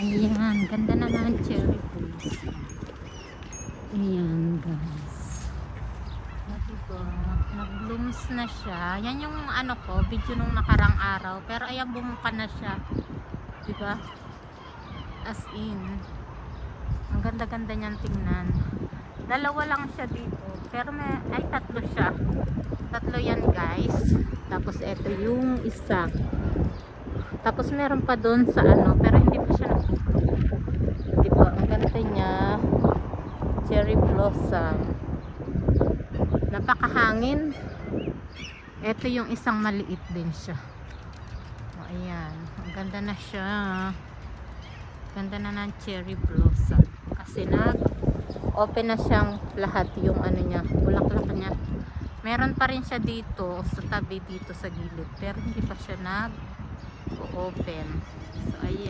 Ayan, ganda naman ng cherry blossom. Ayan guys. Diba? Nag-blooms na siya. Yan yung ano ko, video nung nakarang araw. Pero ayan, bumuka na siya. Diba? As in. Ang ganda-ganda niyan tingnan. Dalawa lang siya dito. Pero ay tatlo siya. Tatlo yan guys. Tapos ito yung isa. Tapos meron pa doon sa ano. Pero hindi pa siya diba? Ang ganda niya. Cherry blossom. Napakahangin. Ito yung isang maliit din siya. O, ayan. Ang ganda na siya. Ganda na ng cherry blossom. Kasi open na siyang lahat yung ano niya. Bulaklak niya. Meron pa rin siya dito sa tabi dito sa gilid. Pero hindi pa siya nag-open. So, ayan.